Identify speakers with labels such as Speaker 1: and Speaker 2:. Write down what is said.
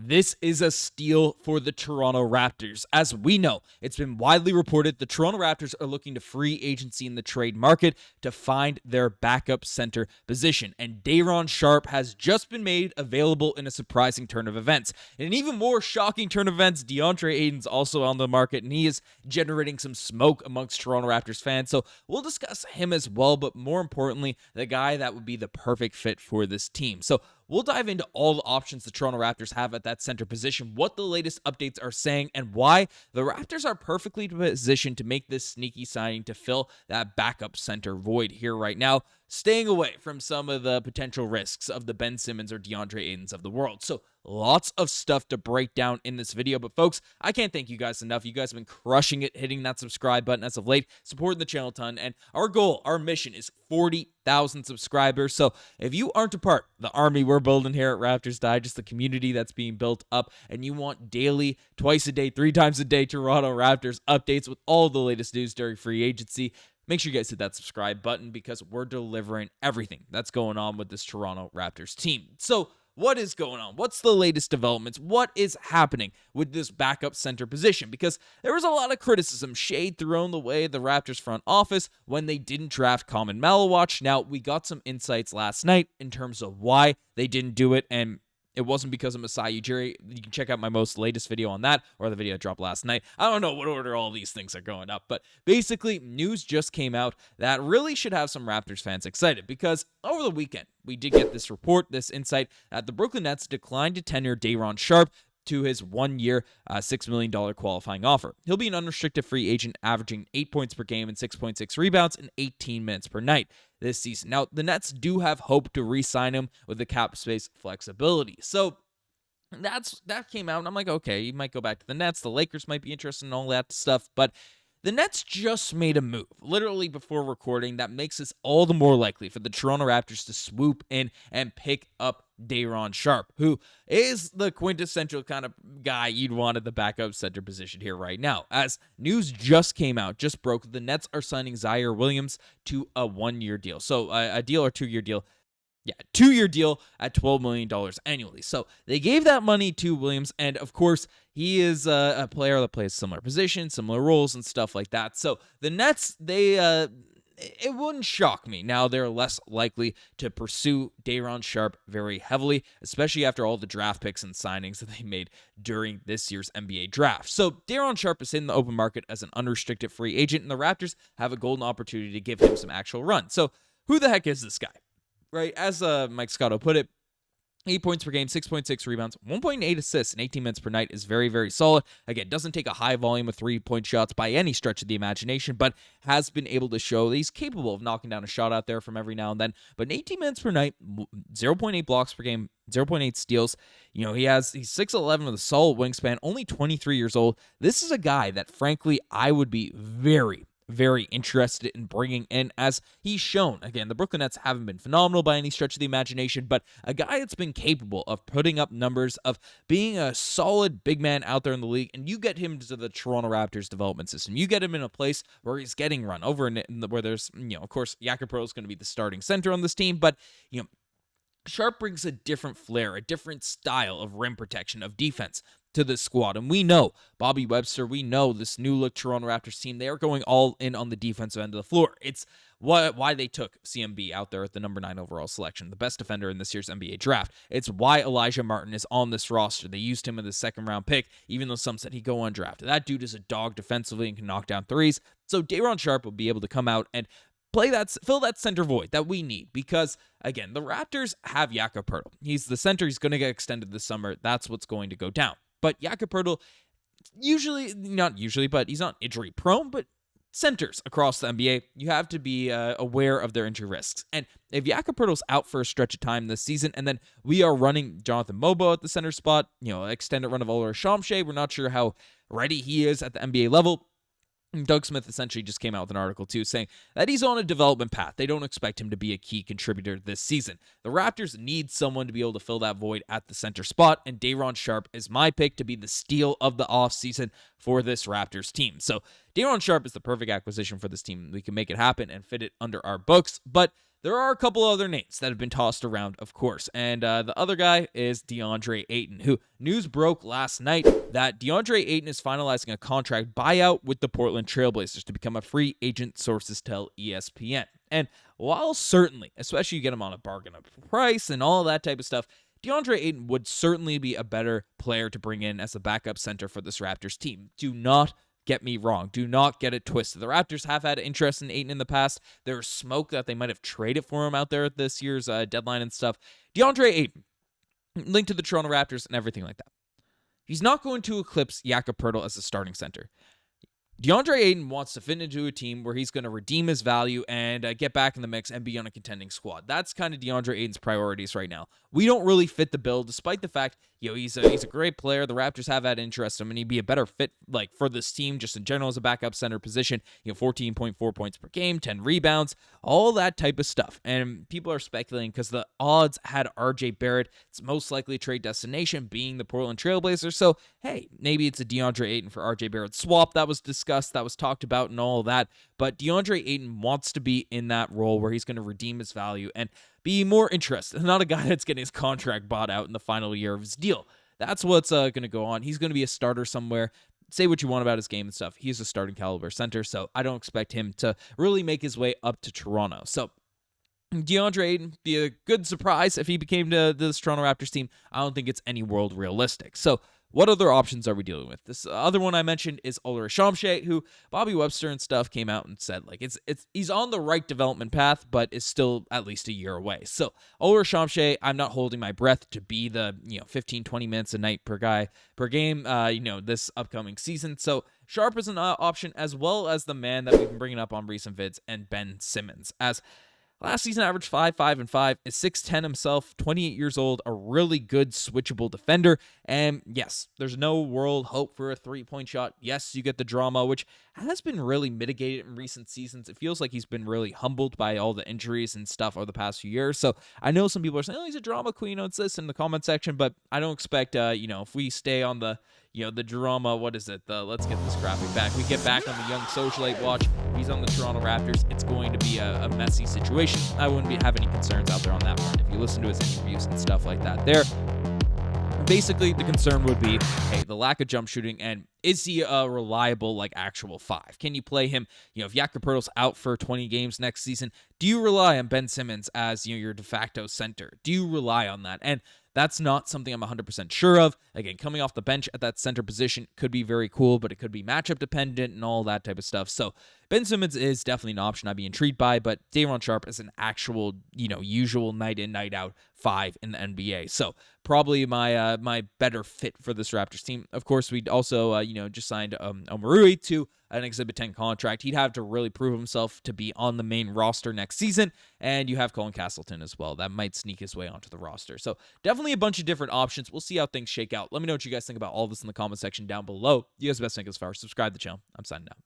Speaker 1: This is a steal for the Toronto Raptors. As we know, it's been widely reported the Toronto Raptors are looking to free agency in the trade market to find their backup center position. And Sharpe has just been made available in a surprising turn of events. In an even more shocking turn of events, DeAndre Ayton's also on the market, and he is generating some smoke amongst Toronto Raptors fans. So we'll discuss him as well, but more importantly, the guy that would be the perfect fit for this team. So we'll dive into all the options the Toronto Raptors have at that center position, what the latest updates are saying, and why the Raptors are perfectly positioned to make this sneaky signing to fill that backup center void here right now, staying away from some of the potential risks of the Ben Simmons or DeAndre Aytons of the world. So lots of stuff to break down in this video, but folks, I can't thank you guys enough. You guys have been crushing it, hitting that subscribe button as of late, supporting the channel a ton, and our goal, our mission is 40,000 subscribers. So if you aren't a part of the army we're building here at Raptors Digest, the community that's being built up, and you want daily, twice a day, 3 times a day Toronto Raptors updates with all the latest news during free agency, make sure you guys hit that subscribe button because we're delivering everything that's going on with this Toronto Raptors team. So what is going on? What's the latest developments? What is happening with this backup center position? Because there was a lot of criticism, shade thrown the way of the Raptors front office when they didn't draft Common Malawach. Now, we got some insights last night in terms of why they didn't do it, and it wasn't because of Masai Ujiri. You can check out my most latest video on that, or the video I dropped last night. I don't know what order all these things are going up, but basically, news just came out that really should have some Raptors fans excited, because over the weekend, we did get this report, this insight, that the Brooklyn Nets declined to tenure Sharpe to his 1-year, $6 million qualifying offer. He'll be an unrestricted free agent, averaging 8 points per game and 6.6 rebounds in 18 minutes per night this season. Now, the Nets do have hope to re-sign him with the cap space flexibility. So that came out, and I'm like, okay, he might go back to the Nets. The Lakers might be interested in all that stuff, but the Nets just made a move, literally before recording, that makes this all the more likely for the Toronto Raptors to swoop in and pick up Sharpe, who is the quintessential kind of guy you'd want at the backup center position here right now. As news just came out, just broke, the Nets are signing Ziaire Williams to a 1-year deal. So a deal or 2-year deal. Yeah, 2-year deal at $12 million annually. So they gave that money to Williams, and of course, he is a player that plays similar positions, similar roles, and stuff like that. So the Nets, it wouldn't shock me. Now they're less likely to pursue Sharpe very heavily, especially after all the draft picks and signings that they made during this year's NBA draft. So Sharpe is in the open market as an unrestricted free agent, and the Raptors have a golden opportunity to give him some actual run. So who the heck is this guy? Right, as Mike Scotto put it, 8 points per game, 6.6 rebounds, 1.8 assists in 18 minutes per night is very, very solid. Again, doesn't take a high volume of 3-point shots by any stretch of the imagination, but has been able to show that he's capable of knocking down a shot out there from every now and then. But in 18 minutes per night, 0.8 blocks per game, 0.8 steals. You know, he's 6'11" with a solid wingspan, only 23 years old. This is a guy that, frankly, I would be very interested in bringing in, as he's shown. Again, the Brooklyn Nets haven't been phenomenal by any stretch of the imagination, but a guy that's been capable of putting up numbers, of being a solid big man out there in the league, and you get him to the Toronto Raptors development system. You get him in a place where he's getting run over, where there's, of course, Jakob Poeltl is going to be the starting center on this team, but, Sharpe brings a different flair, a different style of rim protection, of defense to this squad. And we know Bobby Webster, we know this new look Toronto Raptors team, they are going all in on the defensive end of the floor. It's why they took CMB out there at the number 9 overall selection, the best defender in this year's NBA draft. It's why Elijah Martin is on this roster. They used him in the 2nd-round pick, even though some said he'd go undrafted. That dude is a dog defensively and can knock down threes. So Sharpe will be able to come out and fill that center void that we need, because again, the Raptors have Jakob Poeltl. He's the center. He's going to get extended this summer. That's what's going to go down. But Jakob Poeltl, not usually, but he's not injury prone, but centers across the NBA, you have to be aware of their injury risks. And if Jakob Poeltl's out for a stretch of time this season, and then we are running Jonathan Mobo at the center spot, extended run of Oler Shamshe, we're not sure how ready he is at the NBA level. Doug Smith essentially just came out with an article, too, saying that he's on a development path. They don't expect him to be a key contributor this season. The Raptors need someone to be able to fill that void at the center spot, and Sharpe is my pick to be the steal of the offseason for this Raptors team. So Sharpe is the perfect acquisition for this team. We can make it happen and fit it under our books, but there are a couple other names that have been tossed around, of course, and the other guy is DeAndre Ayton, who news broke last night that DeAndre Ayton is finalizing a contract buyout with the Portland Trailblazers to become a free agent, sources tell ESPN. And while certainly, especially you get him on a bargain of price and all that type of stuff, DeAndre Ayton would certainly be a better player to bring in as a backup center for this Raptors team. Do not get me wrong. Do not get it twisted. The Raptors have had interest in Ayton in the past. There's smoke that they might have traded for him out there at this year's deadline and stuff. DeAndre Ayton, linked to the Toronto Raptors and everything like that. He's not going to eclipse Jakob Poeltl as a starting center. DeAndre Ayton wants to fit into a team where he's going to redeem his value and get back in the mix and be on a contending squad. That's kind of DeAndre Ayton's priorities right now. We don't really fit the bill, despite the fact, he's a great player. The Raptors have had interest in him, and he'd be a better fit for this team just in general as a backup center position. 14.4 points per game, 10 rebounds, all that type of stuff. And people are speculating because the odds had RJ Barrett. It's most likely a trade destination being the Portland Trailblazers. So, hey, maybe it's a DeAndre Ayton for RJ Barrett swap that was discussed, that was talked about and all that. But DeAndre Ayton wants to be in that role where he's going to redeem his value and be more interested, not a guy that's getting his contract bought out in the final year of his deal. That's what's going to go on. He's going to be a starter somewhere. Say what you want about his game and stuff. He's a starting caliber center, so I don't expect him to really make his way up to Toronto. So DeAndre Ayton, be a good surprise if he became this Toronto Raptors team. I don't think it's any world realistic. So what other options are we dealing with? This other one I mentioned is Ujiri, who Bobby Webster and stuff came out and said he's on the right development path, but is still at least a year away. So Ujiri, I'm not holding my breath to be the 15-20 minutes a night per game this upcoming season. So Sharpe is an option, as well as the man that we've been bringing up on recent vids, and Ben Simmons. As last season averaged 5 and 5, is 6'10 himself, 28 years old, a really good switchable defender. And yes, there's no world hope for a three-point shot. Yes, you get the drama, which has been really mitigated in recent seasons. It feels like he's been really humbled by all the injuries and stuff over the past few years. So I know some people are saying, he's a drama queen, it's this in the comment section, but I don't expect, if we stay on the drama, what is it? Let's get this graphic back. We get back on the young socialite watch. He's on the Toronto Raptors. It's going to be a messy situation. I wouldn't have any concerns out there on that front. If you listen to his interviews and stuff like that there, basically the concern would be, hey, the lack of jump shooting, and is he a reliable, actual five? Can you play him? If Jakob Poeltl's out for 20 games next season, do you rely on Ben Simmons as, your de facto center? Do you rely on that? And that's not something I'm 100% sure of. Again, coming off the bench at that center position could be very cool, but it could be matchup dependent and all that type of stuff. So Ben Simmons is definitely an option I'd be intrigued by, but Daron Sharpe is an actual, usual night in, night out five in the NBA. So probably my better fit for this Raptors team. Of course, we'd also, just signed Ujiri to an Exhibit 10 contract. He'd have to really prove himself to be on the main roster next season. And you have Colin Castleton as well. That might sneak his way onto the roster. So definitely a bunch of different options. We'll see how things shake out. Let me know what you guys think about all this in the comment section down below. You guys best think as far. Subscribe to the channel. I'm signing out.